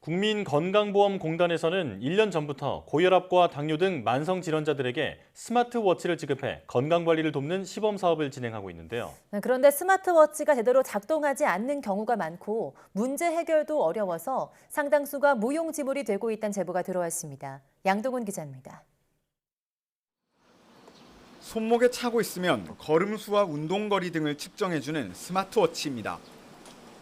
국민건강보험공단에서는 1년 전부터 고혈압과 당뇨 등 만성질환자들에게 스마트워치를 지급해 건강관리를 돕는 시범사업을 진행하고 있는데요. 그런데 스마트워치가 제대로 작동하지 않는 경우가 많고 문제 해결도 어려워서 상당수가 무용지물이 되고 있다는 제보가 들어왔습니다. 양동훈 기자입니다. 손목에 차고 있으면 걸음수와 운동거리 등을 측정해주는 스마트워치입니다.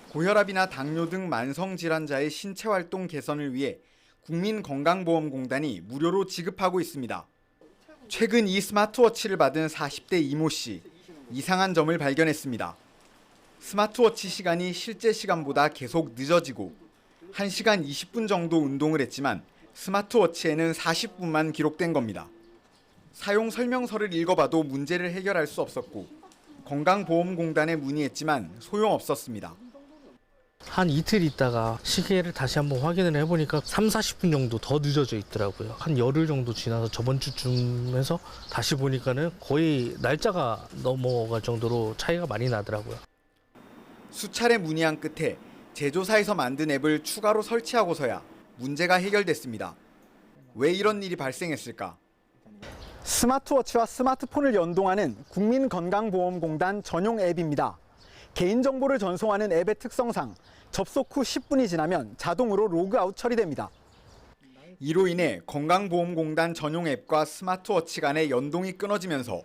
고혈압이나 당뇨 등 만성질환자의 신체활동 개선을 위해 국민건강보험공단이 무료로 지급하고 있습니다. 최근 이 스마트워치를 받은 40대 이모 씨, 이상한 점을 발견했습니다. 스마트워치 시간이 실제 시간보다 계속 늦어지고 1시간 20분 정도 운동을 했지만 스마트워치에는 40분만 기록된 겁니다. 사용 설명서를 읽어봐도 문제를 해결할 수 없었고 건강보험공단에 문의했지만 소용없었습니다. 한 이틀 있다가 시계를 다시 한번 확인을 해보니까 30-40분 정도 더 늦어져 있더라고요. 한 열흘 정도 지나서 저번 주쯤에서 다시 보니까는 거의 날짜가 넘어갈 정도로 차이가 많이 나더라고요. 수차례 문의한 끝에 제조사에서 만든 앱을 추가로 설치하고서야 문제가 해결됐습니다. 왜 이런 일이 발생했을까? 스마트워치와 스마트폰을 연동하는 국민건강보험공단 전용 앱입니다. 개인정보를 전송하는 앱의 특성상 접속 후 10분이 지나면 자동으로 로그아웃 처리됩니다. 이로 인해 건강보험공단 전용 앱과 스마트워치 간의 연동이 끊어지면서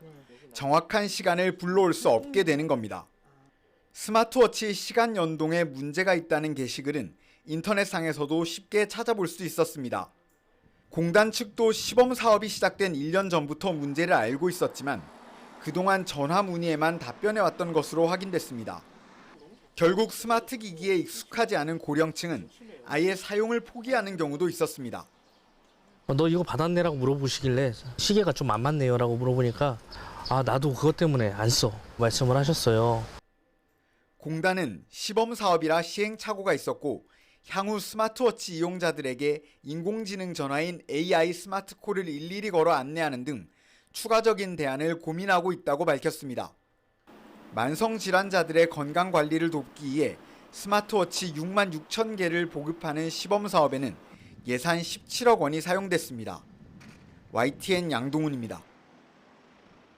정확한 시간을 불러올 수 없게 되는 겁니다. 스마트워치 시간 연동에 문제가 있다는 게시글은 인터넷상에서도 쉽게 찾아볼 수 있었습니다. 공단 측도 시범 사업이 시작된 1년 전부터 문제를 알고 있었지만 그동안 전화 문의에만 답변해왔던 것으로 확인됐습니다. 결국 스마트 기기에 익숙하지 않은 고령층은 아예 사용을 포기하는 경우도 있었습니다. 너 이거 받았네라고 물어보시길래 시계가 좀 안 맞네요라고 물어보니까 나도 그것 때문에 안 써 말씀을 하셨어요. 공단은 시범 사업이라 시행착오가 있었고 향후 스마트워치 이용자들에게 인공지능 전화인 AI 스마트콜을 일일이 걸어 안내하는 등 추가적인 대안을 고민하고 있다고 밝혔습니다. 만성질환자들의 건강관리를 돕기 위해 스마트워치 6만 6천 개를 보급하는 시범사업에는 예산 17억 원이 사용됐습니다. YTN 양동훈입니다.